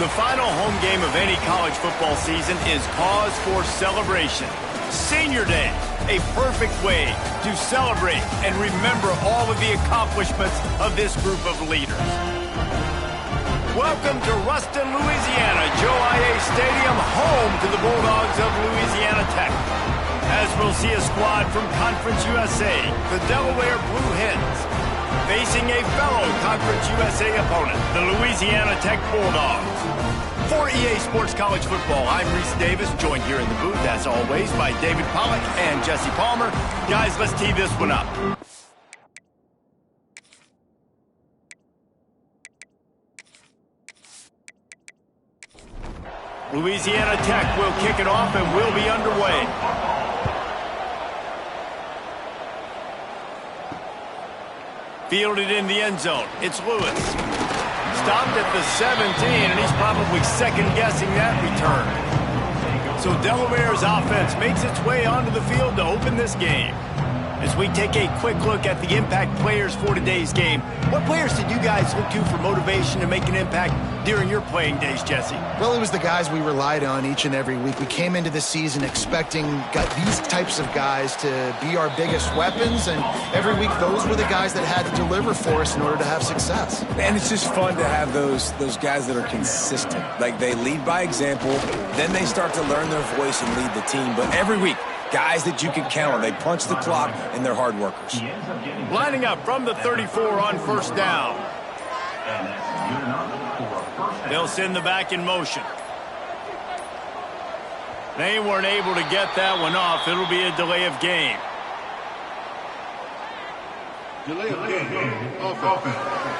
The final home game of any college football season is cause for celebration. Senior Day, a perfect way to celebrate and remember all of the accomplishments of this group of leaders. Welcome to Ruston, Louisiana, Joe I.A. Stadium, home to the Bulldogs of Louisiana Tech. As we'll see a squad from Conference USA, the Delaware Blue Hens, facing a fellow Conference USA opponent, the Louisiana Tech Bulldogs. For EA Sports College Football, I'm Reese Davis, joined here in the booth, as always, by David Pollack and Jesse Palmer. Guys, let's tee this one up. Louisiana Tech will kick it off and will be underway. Fielded in the end zone. It's Lewis. Stopped at the 17, and he's probably second-guessing that return. So Delaware's offense makes its way onto the field to open this game. As we take a quick look at the impact players for today's game, what players did you guys look to for motivation to make an impact during your playing days, Jesse? Well, it was the guys we relied on each and every week. We came into the season expecting these types of guys to be our biggest weapons, and every week those were the guys that had to deliver for us in order to have success. And it's just fun to have those guys that are consistent. Like, they lead by example, then they start to learn their voice and lead the team. But every week, guys that you can count on. They punch the clock, and they're hard workers. Lining up from the 34 on first down. They'll send the back in motion. They weren't able to get that one off. It'll be a delay of game. Delay of game. Offense.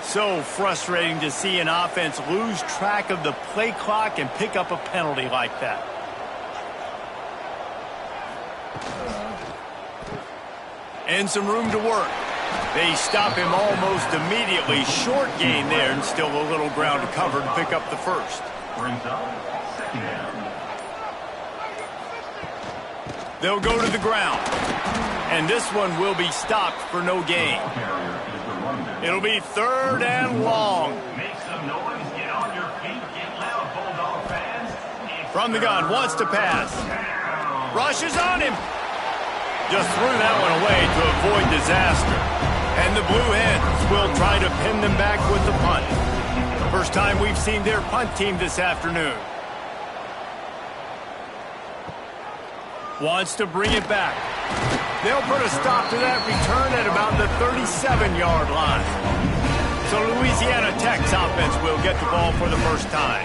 So frustrating to see an offense lose track of the play clock and pick up a penalty like that. And some room to work. They stop him almost immediately. Short gain there, and still a little ground to cover to pick up the first. They'll go to the ground. And this one will be stopped for no gain. It'll be third and long. Make some noise, get on your feet, get loud, Bulldog fans. From the gun, wants to pass. Rushes on him. Just threw that one away to avoid disaster. And the Blue Hens will try to pin them back with the punt. First time we've seen their punt team this afternoon. Wants to bring it back. They'll put a stop to that return at about the 37-yard line. So Louisiana Tech's offense will get the ball for the first time.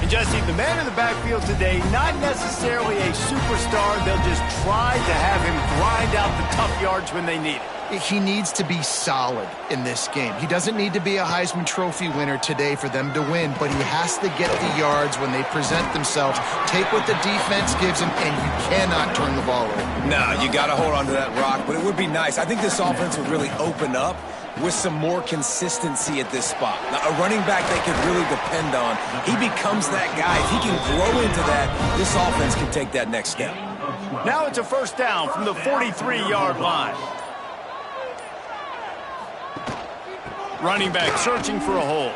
And Jesse, the man in the backfield today, not necessarily a superstar. They'll just try to have him grind out the tough yards when they need it. He needs to be solid in this game. He doesn't need to be a Heisman Trophy winner today for them to win, but he has to get the yards when they present themselves. Take what the defense gives him, and you cannot turn the ball over. No, you got to hold on to that rock, but it would be nice. I think this offense would really open up with some more consistency at this spot. Now, a running back they could really depend on. He becomes that guy. If he can grow into that, this offense can take that next step. Now it's a first down from the 43-yard line. Running back searching for a hole.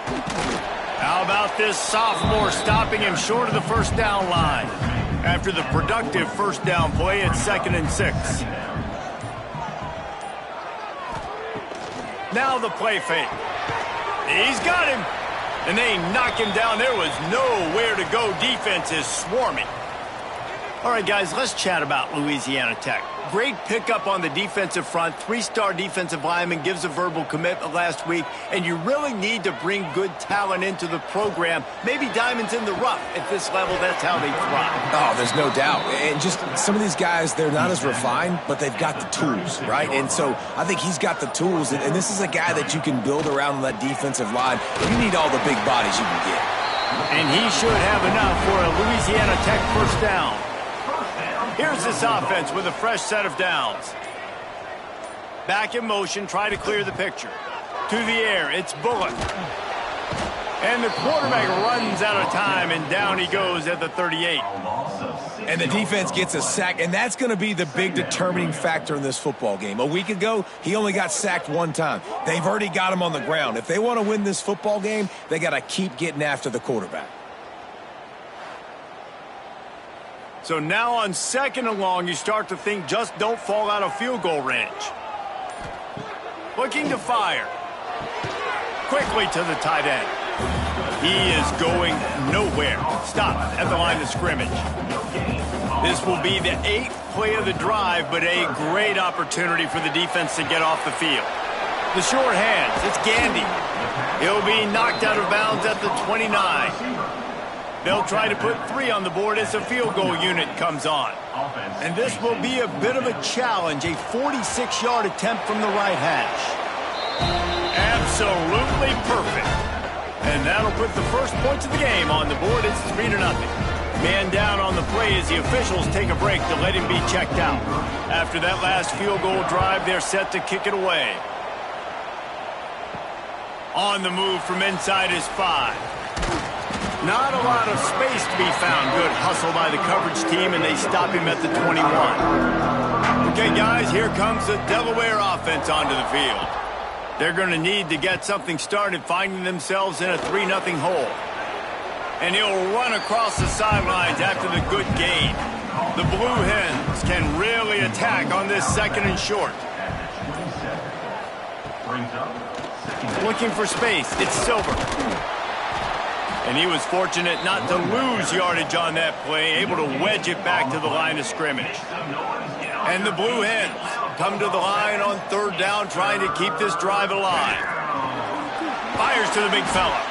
How about this sophomore stopping him short of the first down line? After the productive first down play, it's 2nd and 6. Now the play fake. He's got him. And they knock him down. There was nowhere to go. Defense is swarming. All right, guys, let's chat about Louisiana Tech. Great pickup on the defensive front. 3-star defensive lineman gives a verbal commitment last week, and you really need to bring good talent into the program. Maybe diamonds in the rough. At this level, that's how they thrive. Oh, there's no doubt. And just some of these guys, they're not as refined, but they've got the tools, right? And so I think he's got the tools, and this is a guy that you can build around on that defensive line. You need all the big bodies you can get. And he should have enough for a Louisiana Tech first down. Here's this offense with a fresh set of downs. Back in motion, try to clear the picture. To the air, it's Bullock. And the quarterback runs out of time, and down he goes at the 38. And the defense gets a sack, and that's going to be the big determining factor in this football game. A week ago, he only got sacked one time. They've already got him on the ground. If they want to win this football game, they got to keep getting after the quarterback. So now on 2nd and long, you start to think just don't fall out of field goal range. Looking to fire. Quickly to the tight end. He is going nowhere. Stop at the line of scrimmage. This will be the 8th play of the drive, but a great opportunity for the defense to get off the field. The short hands, it's Gandy. He'll be knocked out of bounds at the 29. They'll try to put 3 on the board as the field goal unit comes on. And this will be a bit of a challenge, a 46-yard attempt from the right hash. Absolutely perfect. And that'll put the first points of the game on the board. It's 3-0. Man down on the play as the officials take a break to let him be checked out. After that last field goal drive, they're set to kick it away. On the move from inside his 5. Not a lot of space to be found. Good hustle by the coverage team, and they stop him at the 21. Okay, guys, here comes the Delaware offense onto the field. They're going to need to get something started, finding themselves in a 3-0 hole. And he'll run across the sidelines after the good gain. The Blue Hens can really attack on this 2nd and short. Looking for space. It's Silver. And he was fortunate not to lose yardage on that play, able to wedge it back to the line of scrimmage. And the Blue Hens come to the line on 3rd down, trying to keep this drive alive. Fires to the big fella.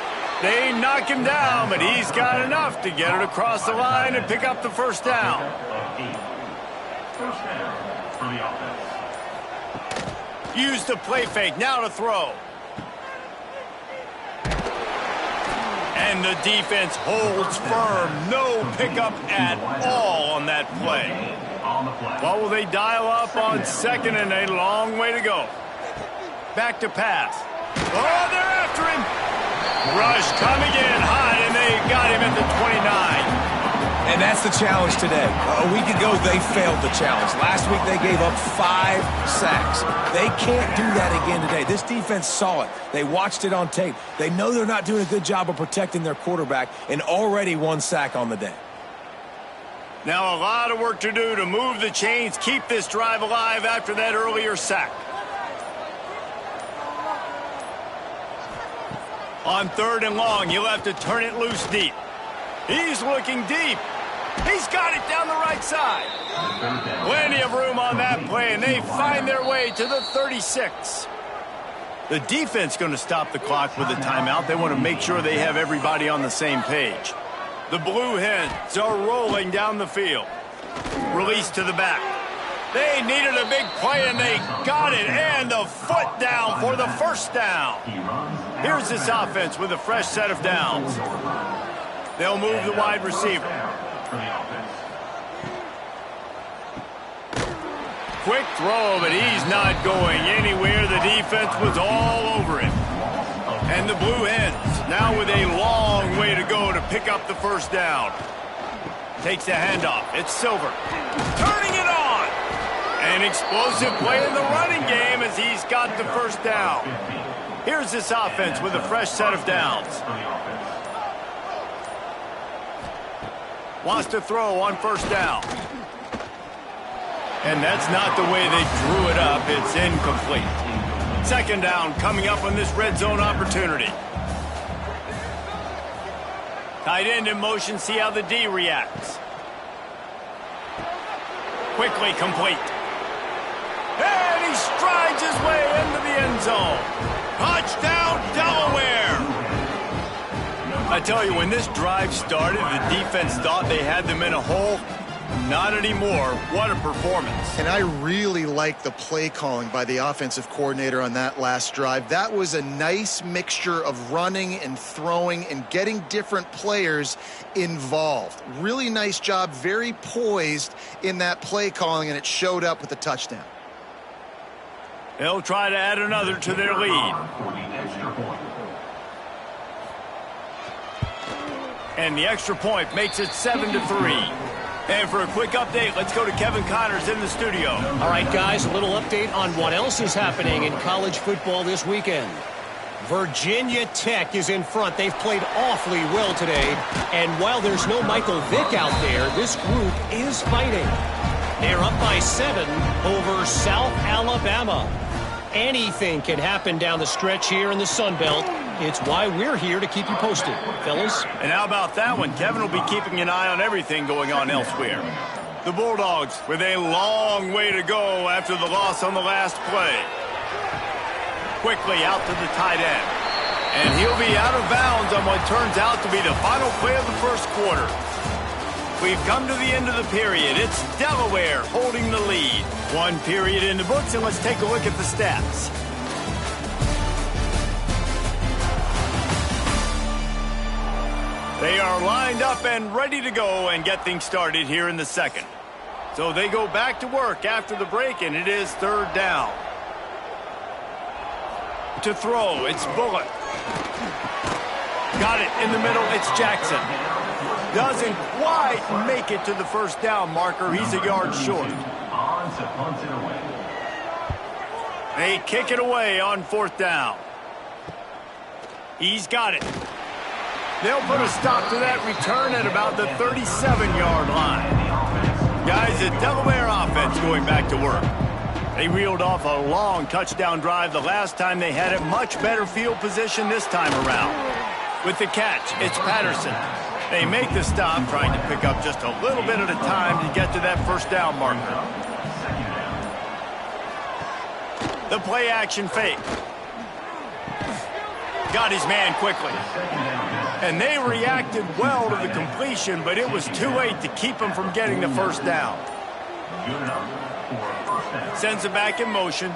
They knock him down, but he's got enough to get it across the line and pick up the 1st down. Use the play fake, now to throw. And the defense holds firm. No pickup at all on that play. What will they dial up on 2nd and a long way to go? Back to pass. Oh, they're after him. Rush coming in hot, and they got him at the 29. And that's the challenge today. A week ago, they failed the challenge. Last week, they gave up 5 sacks. They can't do that again today. This defense saw it. They watched it on tape. They know they're not doing a good job of protecting their quarterback, and already 1 sack on the day. Now a lot of work to do to move the chains, keep this drive alive after that earlier sack. On 3rd and long, he'll have to turn it loose deep. He's looking deep. He's got it down the right side. Plenty of room on that play, and they find their way to the 36. The defense going to stop the clock with a timeout. They want to make sure they have everybody on the same page. The Blue Hens are rolling down the field. Release to the back. They needed a big play, and they got it. And the foot down for the 1st down. Here's this offense with a fresh set of downs. They'll move the wide receiver. Quick throw, but he's not going anywhere. The defense was all over him. And the Blue Hens now with a long way to go to pick up the 1st down. Takes the handoff. It's Silver. Turning it on. An explosive play in the running game as he's got the 1st down. Here's this offense with a fresh set of downs. Wants to throw on 1st down. And that's not the way they drew it up. It's incomplete. 2nd down coming up on this red zone opportunity. Tight end in motion, see how the D reacts. Quickly complete. And he strides his way into the end zone. Touchdown, Delaware! I tell you, when this drive started, the defense thought they had them in a hole. Not anymore. What a performance. And I really like the play calling by the offensive coordinator on that last drive. That was a nice mixture of running and throwing and getting different players involved. Really nice job, very poised in that play calling, and it showed up with a touchdown. They'll try to add another to their lead. And the extra point makes it 7-3. And for a quick update, let's go to Kevin Connors in the studio. All right, guys, a little update on what else is happening in college football this weekend. Virginia Tech is in front. They've played awfully well today. And while there's no Michael Vick out there, this group is fighting. They're up by 7 over South Alabama. Anything can happen down the stretch here in the Sun Belt. It's why we're here to keep you posted, fellas. And how about that one? Kevin will be keeping an eye on everything going on elsewhere. The Bulldogs with a long way to go after the loss on the last play. Quickly out to the tight end. And he'll be out of bounds on what turns out to be the final play of the first quarter. We've come to the end of the period. It's Delaware holding the lead. One period in the books, and let's take a look at the stats. They are lined up and ready to go and get things started here in the second. So they go back to work after the break, and it is third down. To throw, it's Bullock. Got it in the middle, it's Jackson. Doesn't quite make it to the first down marker. He's a yard short. They kick it away on fourth down. He's got it. They'll put a stop to that return at about the 37-yard line. Guys, the Delaware offense going back to work. They reeled off a long touchdown drive the last time they had it. Much better field position this time around. With the catch, it's Patterson. They make the stop, trying to pick up just a little bit at a time to get to that first down marker. The play action fake. Got his man quickly. And they reacted well to the completion, but it was too late to keep him from getting the first down. Sends it back in motion.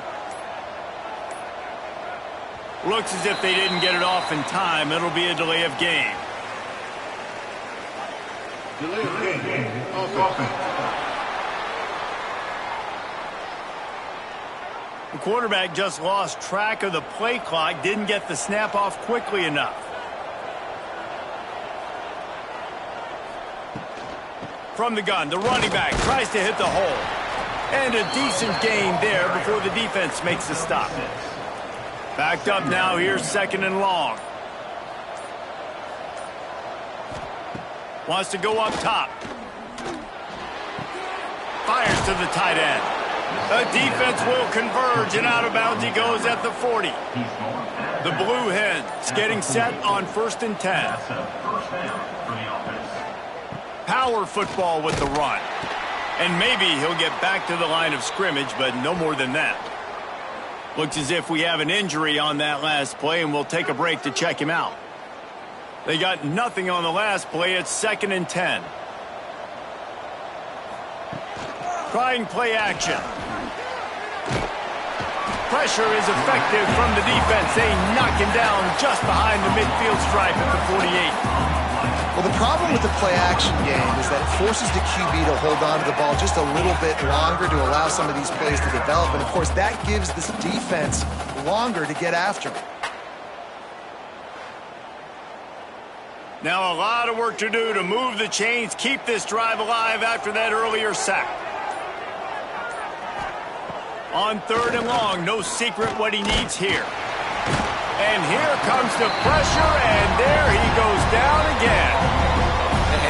Looks as if they didn't get it off in time. It'll be a delay of game. Delay of game. Offense. The quarterback just lost track of the play clock, didn't get the snap off quickly enough. From the gun, the running back tries to hit the hole. And a decent gain there before the defense makes the stop. Backed up now, here's second and long. Wants to go up top. Fires to the tight end. The defense will converge, and out of bounds he goes at the 40. The Blue Hens getting set on 1st and 10. Power football with the run. And maybe he'll get back to the line of scrimmage, but no more than that. Looks as if we have an injury on that last play, and we'll take a break to check him out. They got nothing on the last play. It's 2nd and 10. Trying play action. Pressure is effective from the defense. They knock him down just behind the midfield stripe at the 48. Well, the problem with the play-action game is that it forces the QB to hold on to the ball just a little bit longer to allow some of these plays to develop. And, of course, that gives this defense longer to get after it. Now a lot of work to do to move the chains, keep this drive alive after that earlier sack. On 3rd and long, no secret what he needs here. And here comes the pressure, and there he goes down again.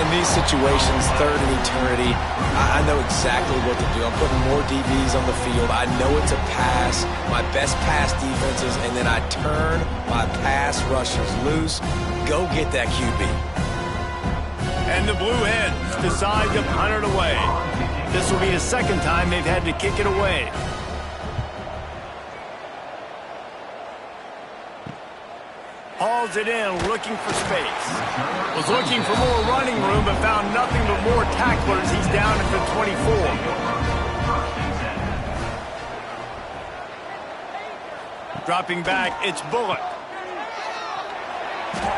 In these situations, 3rd and eternity, I know exactly what to do. I'm putting more DBs on the field. I know it's a pass, my best pass defenses, and then I turn my pass rushers loose. Go get that QB. And the Blue Hens decide to punt it away. This will be the second time they've had to kick it away. Hauls it in, looking for space. Was looking for more running room, but found nothing but more tacklers. He's down at the 24. Dropping back, it's Bullock.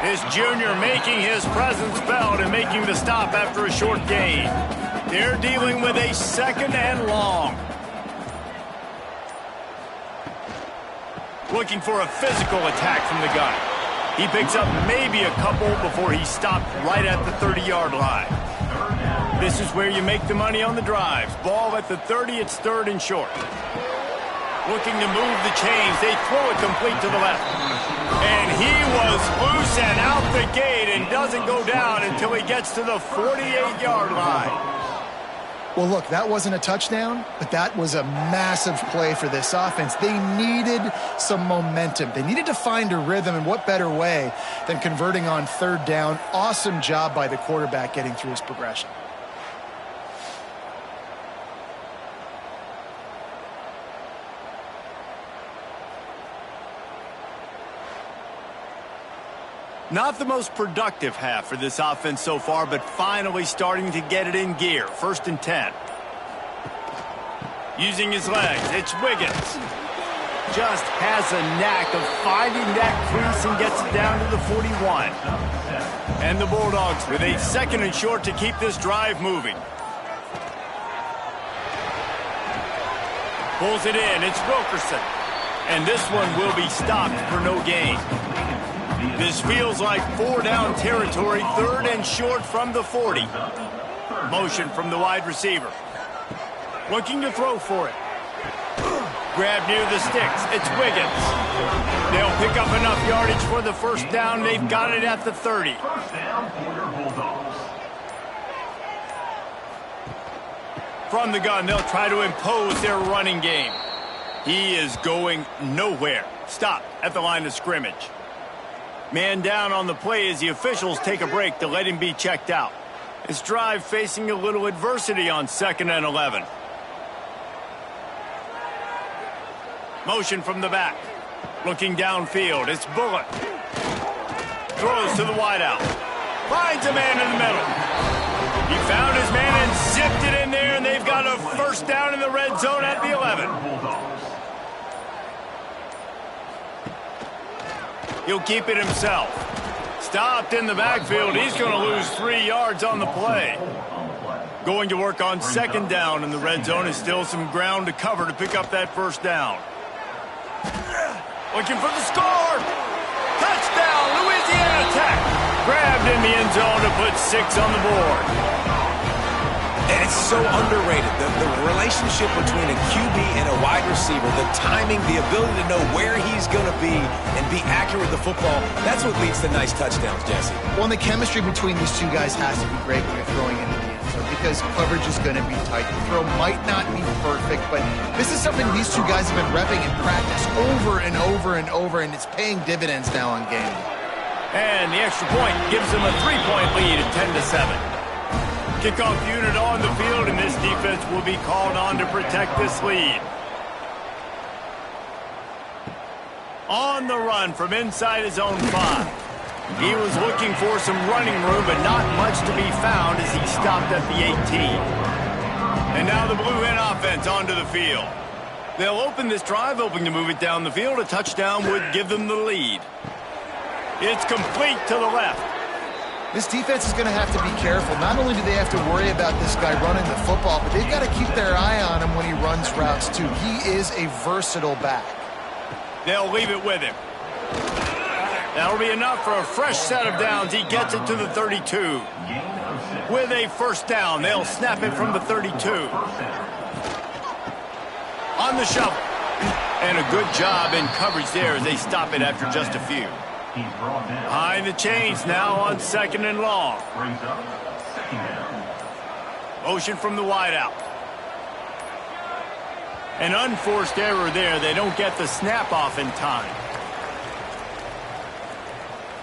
This junior making his presence felt and making the stop after a short gain. They're dealing with a 2nd and long. Looking for a physical attack from the gun. He picks up maybe a couple before he's stopped right at the 30-yard line. This is where you make the money on the drives. Ball at the 30, it's third and short. Looking to move the chains. They throw it complete to the left. And he was loose and out the gate and doesn't go down until he gets to the 48-yard line. Well, look, that wasn't a touchdown, but that was a massive play for this offense. They needed some momentum. They needed to find a rhythm, and what better way than converting on third down. Awesome job by the quarterback getting through his progression. Not the most productive half for this offense so far, but finally starting to get it in gear. 1st and 10. Using his legs, it's Wiggins. Just has a knack of finding that crease and gets it down to the 41. And the Bulldogs with a 2nd and short to keep this drive moving. Pulls it in, it's Wilkerson. And this one will be stopped for no gain. This feels like 4-down territory, 3rd and short from the 40. Motion from the wide receiver. Looking to throw for it. Grab near the sticks. It's Wiggins. They'll pick up enough yardage for the 1st down. They've got it at the 30. From the gun, they'll try to impose their running game. He is going nowhere. Stop at the line of scrimmage. Man down on the play as the officials take a break to let him be checked out. His drive facing a little adversity on 2nd and 11. Motion from the back. Looking downfield, it's Bullock. Throws to the wideout. Finds a man in the middle. He found his man and zipped it in there, and they've got a 1st down in the red zone at the 11. He'll keep it himself. Stopped in the backfield. He's going to lose 3 yards on the play. Going to work on 2nd down in the red zone. Is still some ground to cover to pick up that 1st down. Looking for the score. Touchdown, Louisiana Tech. Grabbed in the end zone to put 6 on the board. And it's so underrated. The relationship between a QB and a wide receiver, the timing, the ability to know where he's going to be and be accurate with the football, that's what leads to nice touchdowns, Jesse. Well, and the chemistry between these two guys has to be great when you're throwing into the end zone because coverage is going to be tight. The throw might not be perfect, but this is something these two guys have been repping in practice over and over and over, and it's paying dividends now on game. And the extra point gives them a 3-point lead at 10-7. Kickoff unit on the field, and this defense will be called on to protect this lead. On the run from inside his own 5. He was looking for some running room, but not much to be found as he stopped at the 18. And now the Blue Hen offense onto the field. They'll open this drive, hoping to move it down the field. A touchdown would give them the lead. It's complete to the left. This defense is going to have to be careful. Not only do they have to worry about this guy running the football, but they've got to keep their eye on him when he runs routes, too. He is a versatile back. They'll leave it with him. That'll be enough for a fresh set of downs. He gets it to the 32. With a 1st down, they'll snap it from the 32. On the shovel. And a good job in coverage there as they stop it after just a few. Behind the chains now on 2nd and long. Motion from the wideout. An unforced error there. They don't get the snap off in time.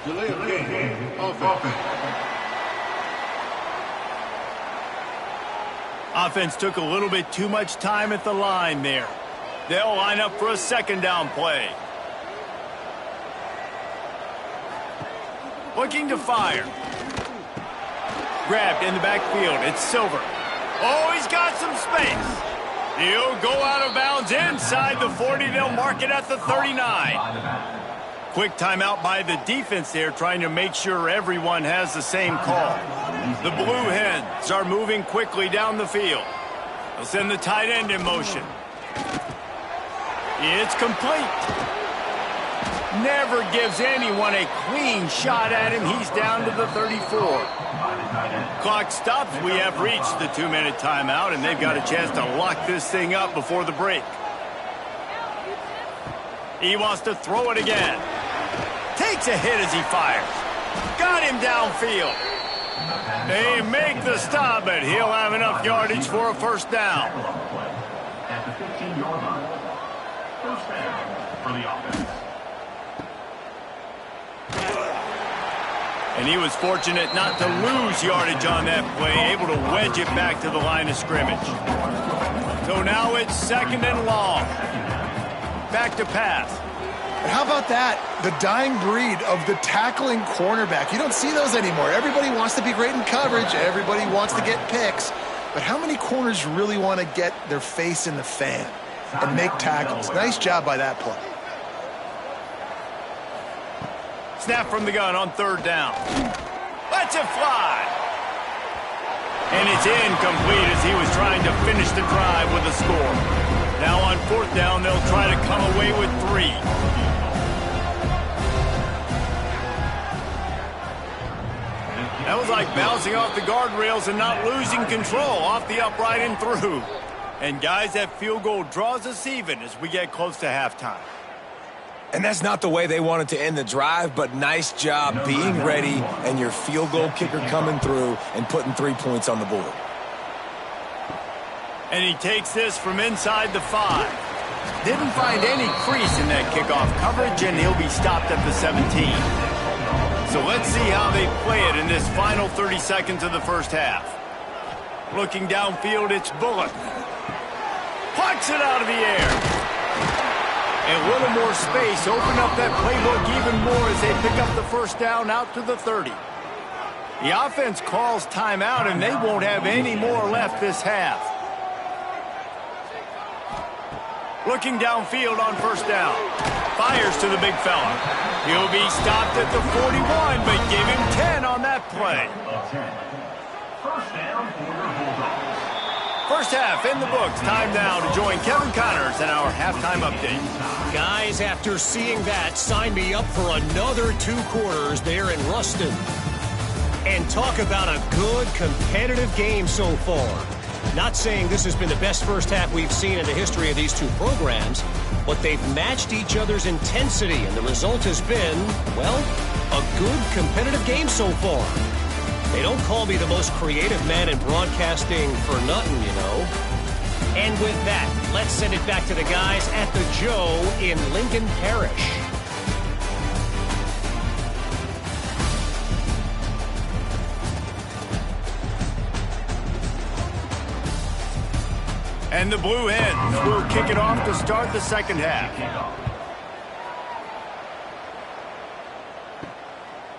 Delay of game. Offense. Offense took a little bit too much time at the line there. They'll line up for a 2nd down play. Looking to fire. Grabbed in the backfield. It's Silver. Oh, he's got some space. He'll go out of bounds inside the 40. They'll mark it at the 39. Quick timeout by the defense there, trying to make sure everyone has the same call. The Blue Hens are moving quickly down the field. They'll send the tight end in motion. It's complete. Never gives anyone a clean shot at him. He's down to the 34. Clock stops. We have reached the 2-minute timeout, and they've got a chance to lock this thing up before the break. He wants to throw it again. Takes a hit as he fires. Got him downfield. They make the stop, but he'll have enough yardage for a first down. At the 15-yard line. First down for the offense. And he was fortunate not to lose yardage on that play, able to wedge it back to the line of scrimmage. So now it's 2nd and long. Back to pass. And how about that? The dying breed of the tackling cornerback. You don't see those anymore. Everybody wants to be great in coverage. Everybody wants to get picks. But how many corners really want to get their face in the fan and make tackles? Nice job by that play. Snap from the gun on 3rd down. Lets it fly. And it's incomplete as he was trying to finish the drive with a score. Now on 4th down, they'll try to come away with 3. That was like bouncing off the guardrails and not losing control off the upright and through. And guys, that field goal draws us even as we get close to halftime. And that's not the way they wanted to end the drive, but nice job being ready and your field goal kicker coming through and putting 3 points on the board. And he takes this from inside the 5. Didn't find any crease in that kickoff coverage, and he'll be stopped at the 17. So let's see how they play it in this final 30 seconds of the first half. Looking downfield, it's Bullock. Plucks it out of the air. And a little more space, open up that playbook even more as they pick up the first down out to the 30. The offense calls timeout, and they won't have any more left this half. Looking downfield on first down. Fires to the big fella. He'll be stopped at the 41, but give him 10 on that play. First down for your Bulldogs. First half in the books. Time now to join Kevin Connors in our halftime update. Guys, after seeing that, sign me up for another 2 quarters there in Ruston. And talk about a good competitive game so far. Not saying this has been the best first half we've seen in the history of these 2 programs, but they've matched each other's intensity, and the result has been, well, a good competitive game so far. They don't call me the most creative man in broadcasting for nothing, you know. And with that, let's send it back to the guys at the Joe in Lincoln Parish. And the Blue Hens will kick it off to start the second half.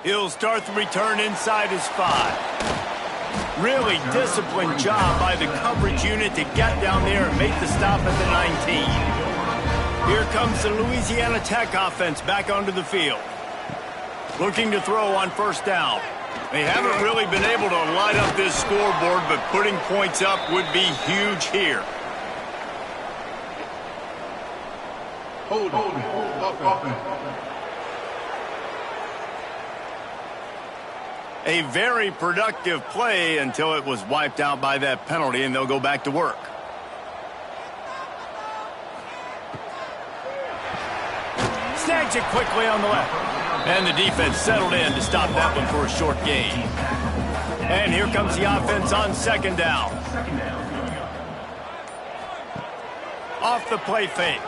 He'll start the return inside his 5. Really disciplined job by the coverage unit to get down there and make the stop at the 19. Here comes the Louisiana Tech offense back onto the field. Looking to throw on first down. They haven't really been able to light up this scoreboard, but putting points up would be huge here. Hold offense. A very productive play until it was wiped out by that penalty, and they'll go back to work. Snags it quickly on the left. And the defense settled in to stop that one for a short gain. And here comes the offense on second down. Off the play fake.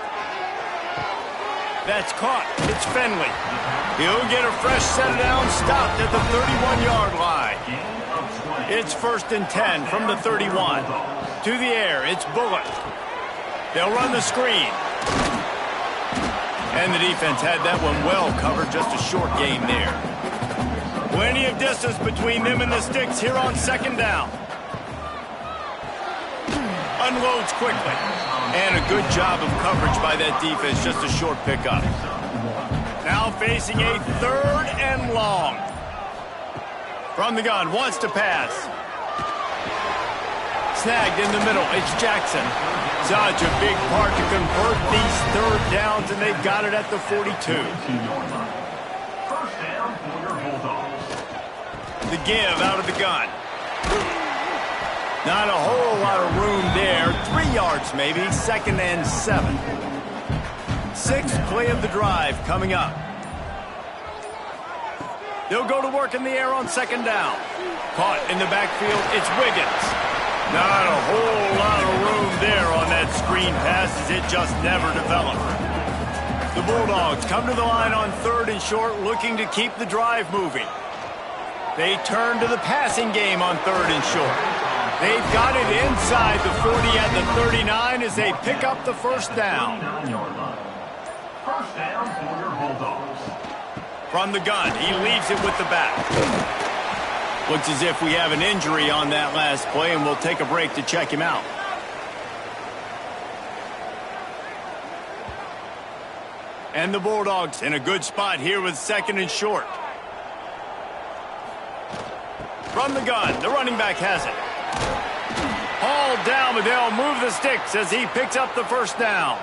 That's caught. It's Finley. He'll get a fresh set down, stopped at the 31-yard line. It's 1st and 10 from the 31. To the air, it's Bullock. They'll run the screen. And the defense had that one well covered, just a short gain there. Plenty of distance between them and the sticks here on second down. Unloads quickly. And a good job of coverage by that defense, just a short pickup. Now facing a 3rd and long. From the gun, wants to pass. Snagged in the middle, it's Jackson. Such a big part to convert these third downs, and they've got it at the 42. First down for your Bulldogs. The give out of the gun. Not a whole lot of room there. 3 yards maybe. 2nd and 7. 6th play of the drive coming up. They'll go to work in the air on 2nd down. Caught in the backfield. It's Wiggins. Not a whole lot of room there on that screen pass as it just never developed. The Bulldogs come to the line on 3rd and short, looking to keep the drive moving. They turn to the passing game on 3rd and short. They've got it inside the 40 at the 39 as they pick up the first down. First down for your Bulldogs. From the gun, he leaves it with the back. Looks as if we have an injury on that last play, and we'll take a break to check him out. And the Bulldogs in a good spot here with 2nd and short. From the gun, the running back has it. Hauled down, but they'll move the sticks as he picks up the first down.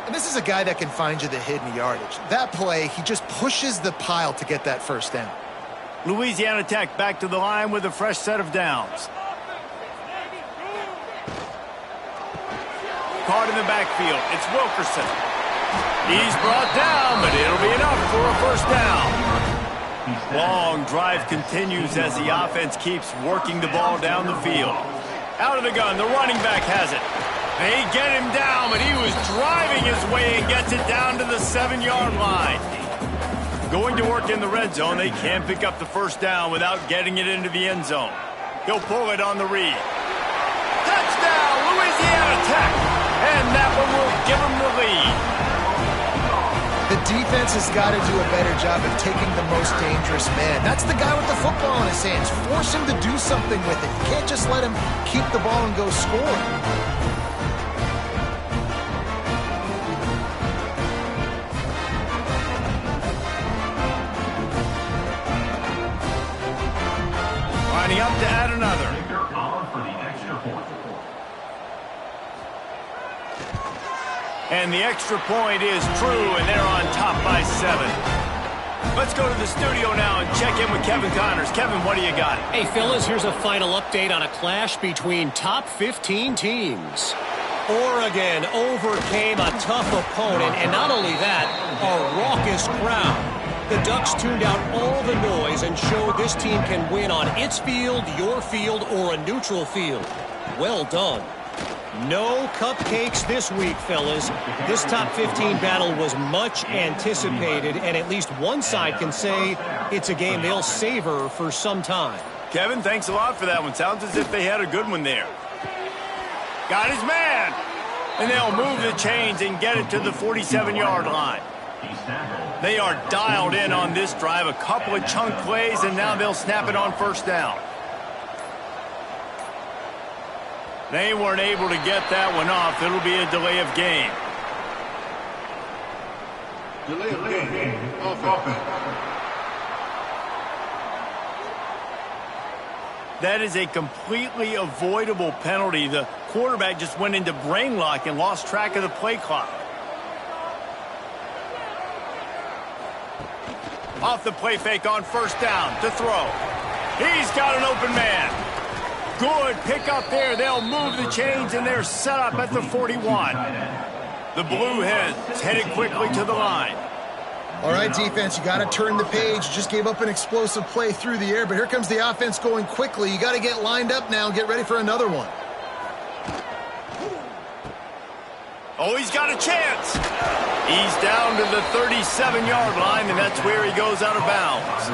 And this is a guy that can find you the hidden yardage. That play, he just pushes the pile to get that first down. Louisiana Tech back to the line with a fresh set of downs. Caught in the backfield. It's Wilkerson. He's brought down, but it'll be enough for a first down. Long drive continues as the offense keeps working the ball down the field. Out of the gun, the running back has it. They get him down, but he was driving his way and gets it down to the 7-yard line. Going to work in the red zone, they can't pick up the first down without getting it into the end zone. He'll pull it on the read. Touchdown, Louisiana Tech! And that one will give them the lead. The defense has got to do a better job of taking the most dangerous man. That's the guy with the football in his hands. Force him to do something with it. You can't just let him keep the ball and go score. Lining up to add another. For the extra point. And the extra point is true, and they're on top by 7. Let's go to the studio now and check in with Kevin Connors. Kevin, what do you got? Hey, fellas, here's a final update on a clash between top 15 teams. Oregon overcame a tough opponent, and not only that, a raucous crowd. The Ducks tuned out all the noise and showed this team can win on its field, your field, or a neutral field. Well done. No cupcakes this week, fellas. This top 15 battle was much anticipated, and at least one side can say it's a game they'll savor for some time. Kevin, thanks a lot for that one. Sounds as if they had a good one there. Got his man. And they'll move the chains and get it to the 47-yard line. They are dialed in on this drive. A couple of chunk plays, and now they'll snap it on first down. They weren't able to get that one off. It'll be a delay of game. Delay of game. Offense. That is a completely avoidable penalty. The quarterback just went into brain lock and lost track of the play clock. Off the play fake on first down to throw. He's got an open man. Good pick up there. They'll move the chains, and they're set up at the 41. The Blue Hens headed quickly to the line. All right, defense, you got to turn the page. You just gave up an explosive play through the air, but here comes the offense going quickly. You got to get lined up now and get ready for another one. Oh, he's got a chance. He's down to the 37-yard line, and that's where he goes out of bounds.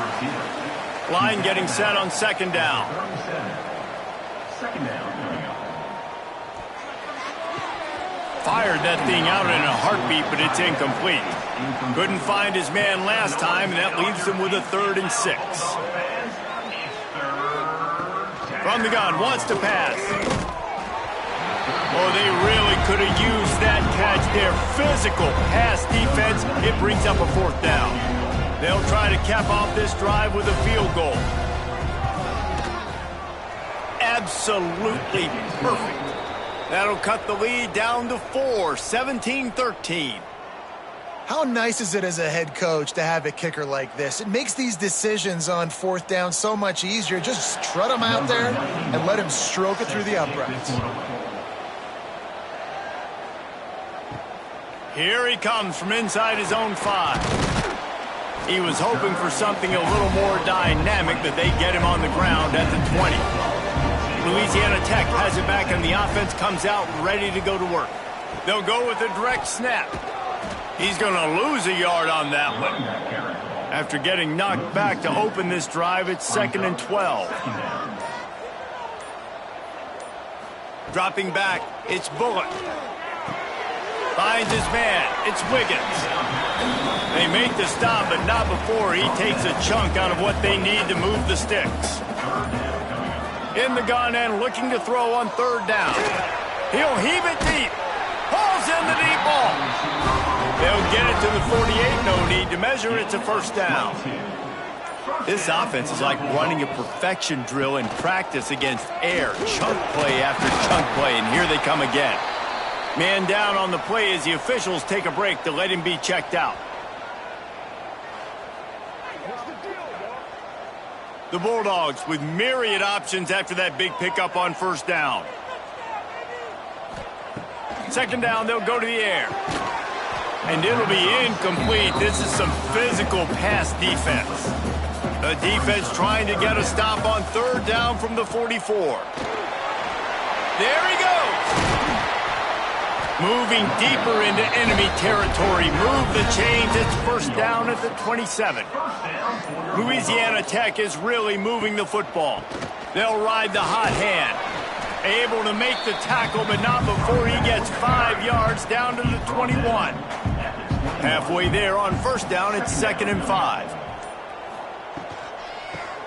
Line getting set on second down. Fired that thing out in a heartbeat, but it's incomplete. Couldn't find his man last time, and that leaves him with a 3rd and 6. From the gun, wants to pass. Oh, they really could have used that catch there. Physical pass defense. It brings up a 4th down. They'll try to cap off this drive with a field goal. Absolutely perfect. That'll cut the lead down to 4, 17-13. How nice is it as a head coach to have a kicker like this? It makes these decisions on fourth down so much easier. Just strut him out there and let him stroke it through the uprights. Here he comes from inside his own 5. He was hoping for something a little more dynamic, but they get him on the ground at the 20. Louisiana Tech has it back, and the offense comes out ready to go to work. They'll go with a direct snap. He's going to lose a yard on that one. After getting knocked back to open this drive, it's 2nd and 12. Dropping back, it's Bullock. Finds his man, it's Wiggins. They make the stop, but not before he takes a chunk out of what they need to move the sticks. In the gun and looking to throw on 3rd down. He'll heave it deep. Hauls in the deep ball. They'll get it to the 48. No need to measure. It's a 1st down. This offense is like running a perfection drill in practice against air. Chunk play after chunk play, and here they come again. Man down on the play as the officials take a break to let him be checked out. The Bulldogs with myriad options after that big pickup on 1st down. 2nd down, they'll go to the air. And it'll be incomplete. This is some physical pass defense. The defense trying to get a stop on 3rd down from the 44. There he goes. Moving deeper into enemy territory. Move the chains. It's 1st down at the 27. Louisiana Tech is really moving the football. They'll ride the hot hand. Able to make the tackle, but not before he gets 5 yards down to the 21. Halfway there on 1st down, it's 2nd and 5.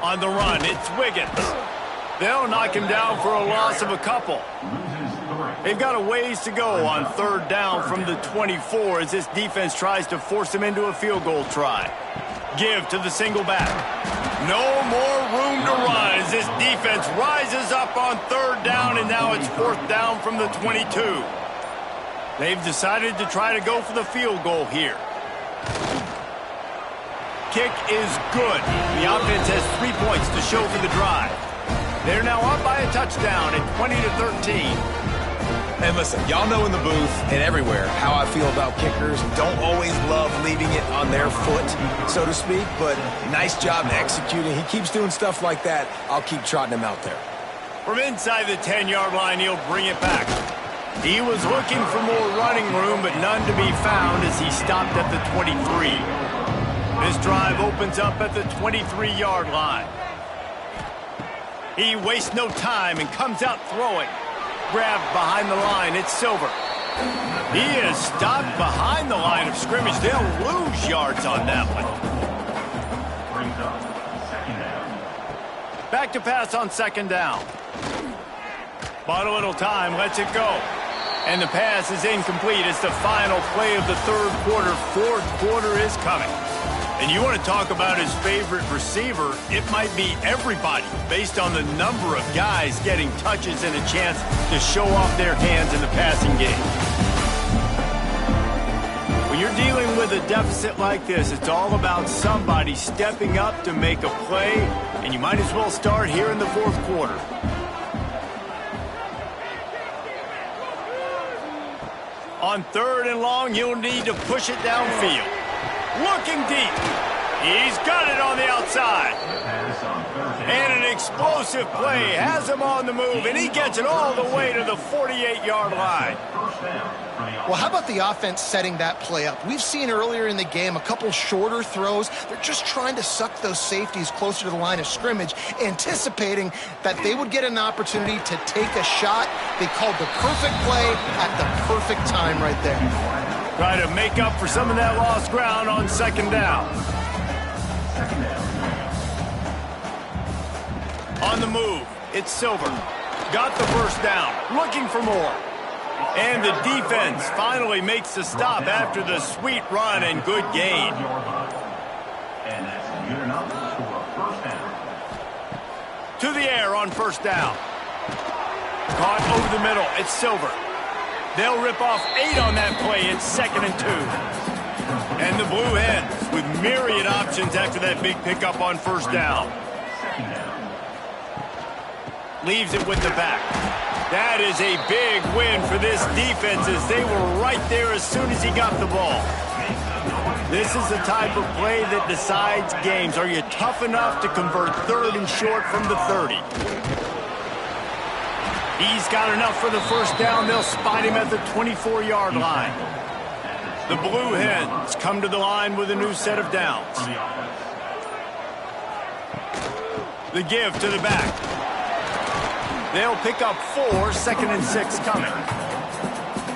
On the run, it's Wiggins. They'll knock him down for a loss of a couple. They've got a ways to go on 3rd down from the 24 as this defense tries to force him into a field goal try. Give to the single back. No more room to run as this defense rises up on 3rd down, and now it's 4th down from the 22. They've decided to try to go for the field goal here. Kick is good. The offense has 3 points to show for the drive. They're now up by a touchdown at 20-13. And listen, y'all know in the booth and everywhere how I feel about kickers. Don't always love leaving it on their foot, so to speak, but nice job executing. He keeps doing stuff like that. I'll keep trotting him out there. From inside the 10-yard line, he'll bring it back. He was looking for more running room, but none to be found as he stopped at the 23. This drive opens up at the 23-yard line. He wastes no time and comes out throwing. Grabbed behind the line, it's Silver. He is stopped behind the line of scrimmage. They'll lose yards on that one. Back to pass on 2nd down. Bought a little time, lets it go. And the pass is incomplete. It's the final play of the 3rd quarter. 4th quarter is coming. And you want to talk about his favorite receiver, it might be everybody based on the number of guys getting touches and a chance to show off their hands in the passing game. When you're dealing with a deficit like this, it's all about somebody stepping up to make a play, and you might as well start here in the 4th quarter. On 3rd and long, you'll need to push it downfield. Looking deep. He's got it on the outside. And an explosive play has him on the move, and he gets it all the way to the 48-yard line. Well, how about the offense setting that play up? We've seen earlier in the game a couple shorter throws. They're just trying to suck those safeties closer to the line of scrimmage, anticipating that they would get an opportunity to take a shot. They called the perfect play at the perfect time right there. Try to make up for some of that lost ground on 2nd down. On the move, it's Silver. Got the 1st down, looking for more. And the defense finally makes the stop after the sweet run and good gain. And that's good enough for a 1st down. To the air on 1st down. Caught over the middle. It's Silver. They'll rip off 8 on that play. It's 2nd and 2. And the Blue Hens with myriad options after that big pickup on first down. Leaves it with the back. That is a big win for this defense as they were right there as soon as he got the ball. This is the type of play that decides games. Are you tough enough to convert 3rd and short from the 30? He's got enough for the first down. They'll spot him at the 24-yard line. The Blue Hens come to the line with a new set of downs. The give to the back. They'll pick up 4, 2nd and 6 coming.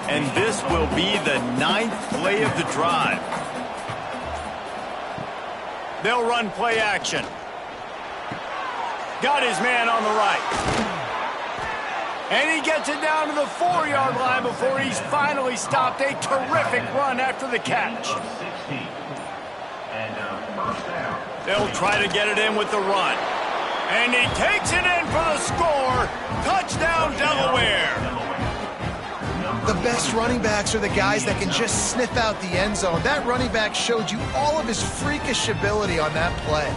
And this will be the 9th play of the drive. They'll run play action. Got his man on the right. And he gets it down to the 4-yard line before he's finally stopped. A terrific run after the catch. They'll try to get it in with the run. And he takes it in for the score. Touchdown, Delaware. The best running backs are the guys that can just sniff out the end zone. That running back showed you all of his freakish ability on that play.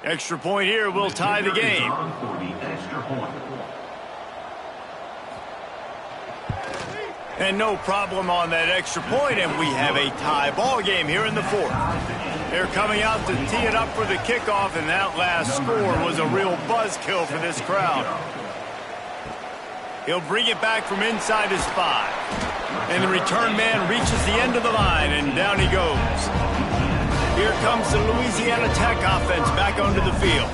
Extra point here will tie the game. And no problem on that extra point, and we have a tie ball game here in the 4th. They're coming out to tee it up for the kickoff, and that last score was a real buzzkill for this crowd. He'll bring it back from inside his 5. And the return man reaches the end of the line, and down he goes. Here comes the Louisiana Tech offense back onto the field.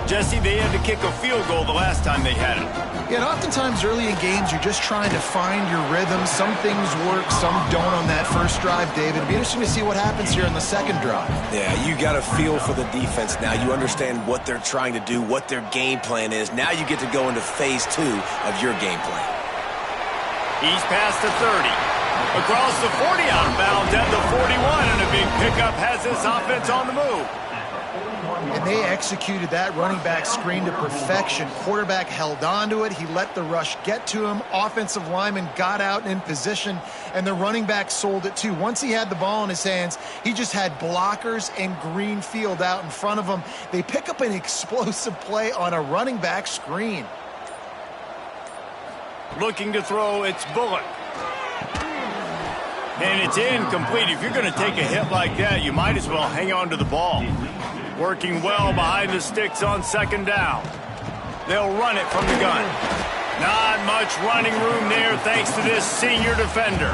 Jesse, they had to kick a field goal the last time they had it. Yeah, and oftentimes early in games, you're just trying to find your rhythm. Some things work, some don't on that first drive, David. It'll be interesting to see what happens here in the second drive. Yeah, you got a feel for the defense now. You understand what they're trying to do, what their game plan is. Now you get to go into phase 2 of your game plan. He's past the 30. Across the 40 out of bounds at the 41, and a big pickup has this offense on the move. And they executed that running back screen to perfection. Quarterback held on to it. He let the rush get to him. Offensive lineman got out and in position, and the running back sold it too. Once he had the ball in his hands, he just had blockers and green field out in front of him. They pick up an explosive play on a running back screen. Looking to throw, it's Bullock. And it's incomplete. If you're going to take a hit like that, you might as well hang on to the ball. Working well behind the sticks on second down. They'll run it from the gun. Not much running room there thanks to this senior defender.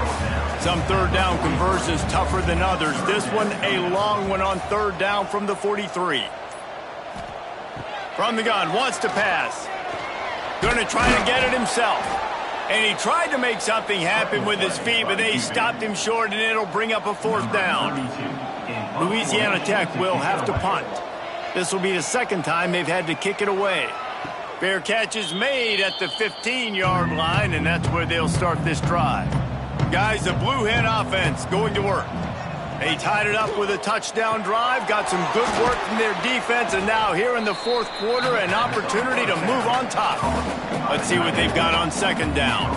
Some third down conversions tougher than others. This one a long one on third down from the 43. From the gun, wants to pass. Going to try to get it himself. And he tried to make something happen with his feet, but they stopped him short, and it'll bring up a 4th down. Louisiana Tech will have to punt. This will be the second time they've had to kick it away. Fair catch is made at the 15-yard line, and that's where they'll start this drive. Guys, the Blue Hen offense going to work. They tied it up with a touchdown drive, got some good work from their defense, and now here in the 4th quarter, an opportunity to move on top. Let's see what they've got on second down.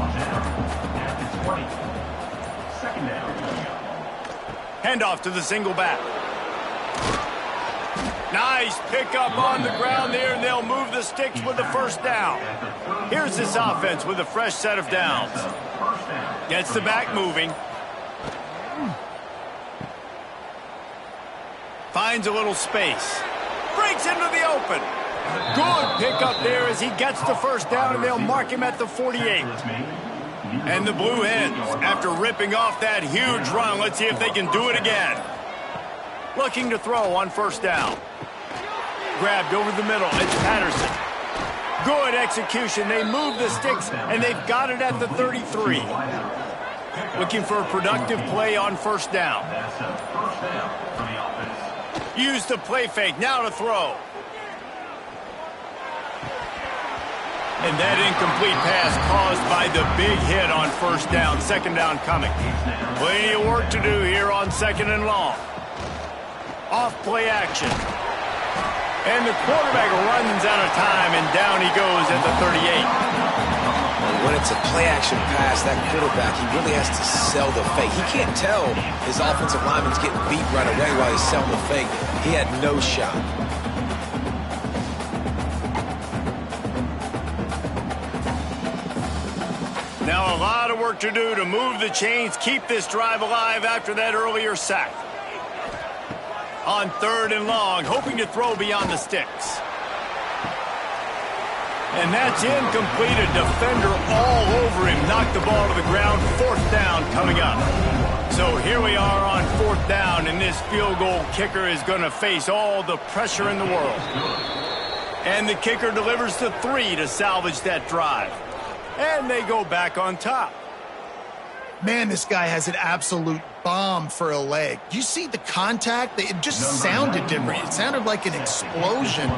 Handoff to the single back. Nice pickup on the ground there, and they'll move the sticks with the first down. Here's this offense with a fresh set of downs. Gets the back moving. Finds a little space. Breaks into the open. Good pickup there as he gets the first down, and they'll mark him at the 48. And the Blue Hens, after ripping off that huge run, let's see if they can do it again. Looking to throw on first down. Grabbed over the middle. It's Patterson. Good execution. They move the sticks, and they've got it at the 33. Looking for a productive play on first down. Use the play fake. Now to throw. And that incomplete pass caused by the big hit on first down. Second down coming. Plenty of work to do here on second and long. Off play action. And the quarterback runs out of time, and down he goes at the 38. When it's a play-action pass, that quarterback, he really has to sell the fake. He can't tell his offensive lineman's getting beat right away while he's selling the fake. He had no shot. Now a lot of work to do to move the chains, keep this drive alive after that earlier sack. On third and long, hoping to throw beyond the sticks. And that's incomplete. A defender all over him. Knocked the ball to the ground. Fourth down coming up. So here we are on fourth down, and this field goal kicker is going to face all the pressure in the world. And the kicker delivers the 3 to salvage that drive. And they go back on top. Man, this guy has an absolute bomb for a leg. Do you see the contact? It just sounded different. It sounded like an explosion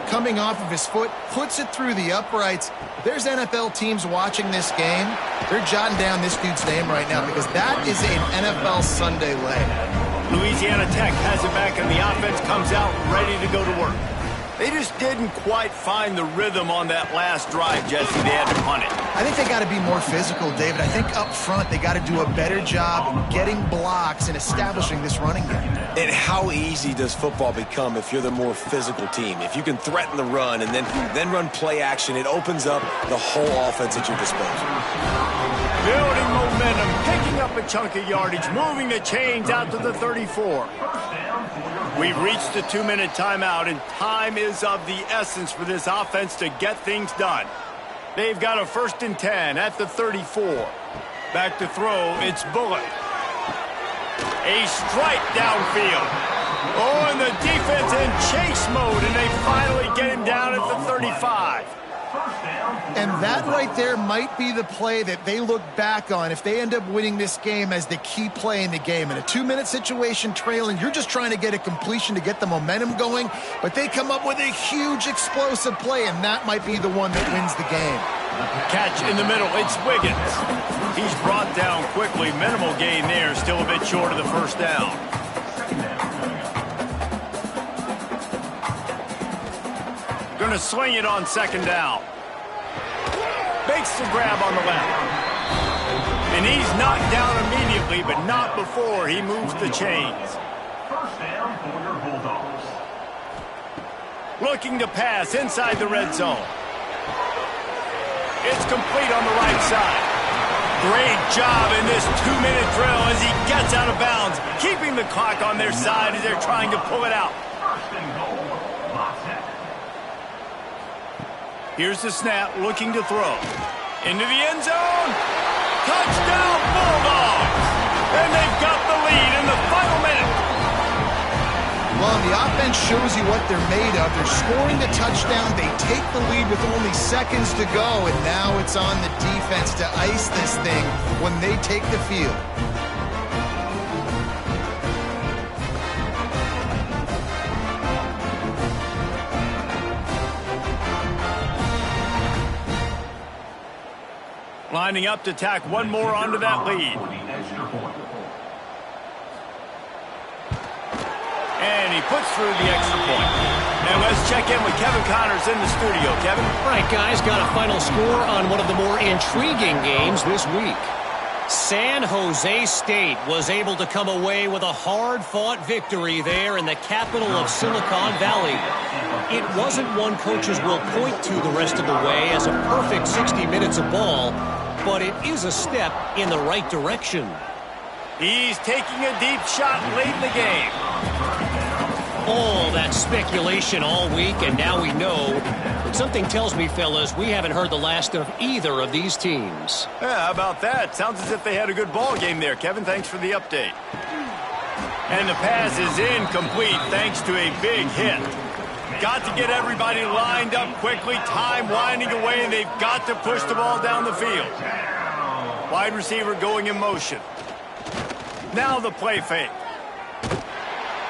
coming off of his foot. Puts it through the uprights. There's NFL teams watching this game. They're jotting down this dude's name right now because that is an NFL Sunday leg. Louisiana Tech has it back, and the offense comes out ready to go to work. They just didn't quite find the rhythm on that last drive, Jesse. They had to punt it. I think they got to be more physical, David. I think up front they got to do a better job getting blocks and establishing this running game. And how easy does football become if you're the more physical team? If you can threaten the run and then run play action, it opens up the whole offense at your disposal. Building momentum, picking up a chunk of yardage, moving the chains out to the 34. We've reached the 2-minute timeout, and time is of the essence for this offense to get things done. They've got a 1st and 10 at the 34. Back to throw, it's Bullock. A strike downfield. Oh, and the defense in chase mode, and they finally get him down at the 35. And that right there might be the play that they look back on if they end up winning this game as the key play in the game. In a 2-minute situation trailing, you're just trying to get a completion to get the momentum going, but they come up with a huge explosive play, and that might be the one that wins the game. Catch in the middle, it's Wiggins. He's brought down quickly. Minimal gain there, still a bit short of the first down. Going to swing it on second down. Makes the grab on the left. And he's knocked down immediately, but not before he moves the chains. First down for your Bulldogs. Looking to pass inside the red zone. It's complete on the right side. Great job in this 2-minute drill as he gets out of bounds, keeping the clock on their side as they're trying to pull it out. First and goal. Lockset. Here's the snap, looking to throw. Into the end zone. Touchdown, Bulldogs! And they've got the lead in the final minute. Well, the offense shows you what they're made of. They're scoring the touchdown. They take the lead with only seconds to go, and now it's on the defense to ice this thing when they take the field. Lining up to tack one more onto that lead. And he puts through the extra point. And let's check in with Kevin Connors in the studio. Kevin? All right, guys, got a final score on one of the more intriguing games this week. San Jose State was able to come away with a hard-fought victory there in the capital of Silicon Valley. It wasn't one coaches will point to the rest of the way as a perfect 60 minutes of ball, but it is a step in the right direction. He's taking a deep shot late in the game. All that speculation all week, and now we know. But something tells me, fellas, we haven't heard the last of either of these teams. Yeah, how about that? Sounds as if they had a good ball game there. Kevin, thanks for the update. And the pass is incomplete thanks to a big hit. Got to get everybody lined up quickly. Time winding away, and they've got to push the ball down the field. Wide receiver going in motion. Now the play fake.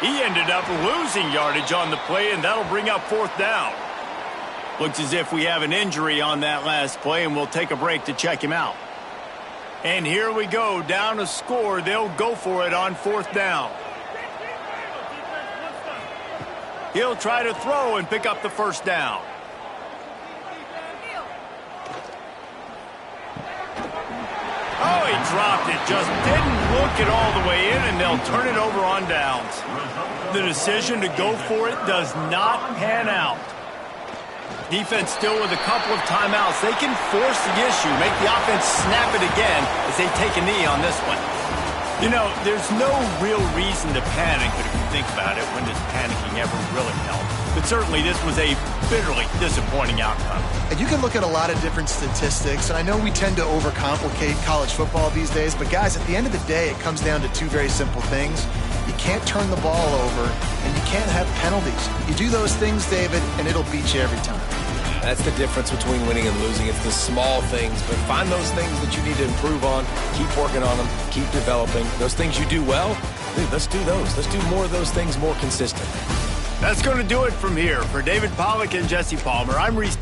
He ended up losing yardage on the play, and that'll bring up fourth down. Looks as if we have an injury on that last play, and we'll take a break to check him out. And here we go, down a score. They'll go for it on 4th down. He'll try to throw and pick up the 1st down. Oh, he dropped it. Just didn't look it all the way in, and they'll turn it over on downs. The decision to go for it does not pan out. Defense still with a couple of timeouts. They can force the issue, make the offense snap it again as they take a knee on this one. You know, there's no real reason to panic, but if you think about it, when does panicking ever really help? But certainly this was a bitterly disappointing outcome. And you can look at a lot of different statistics, and I know we tend to overcomplicate college football these days, but guys, at the end of the day, it comes down to two very simple things. You can't turn the ball over, and you can't have penalties. You do those things, David, and it'll beat you every time. That's the difference between winning and losing. It's the small things, but find those things that you need to improve on. Keep working on them. Keep developing. Those things you do well, dude, let's do those. Let's do more of those things more consistently. That's going to do it from here. For David Pollack and Jesse Palmer, I'm Reese.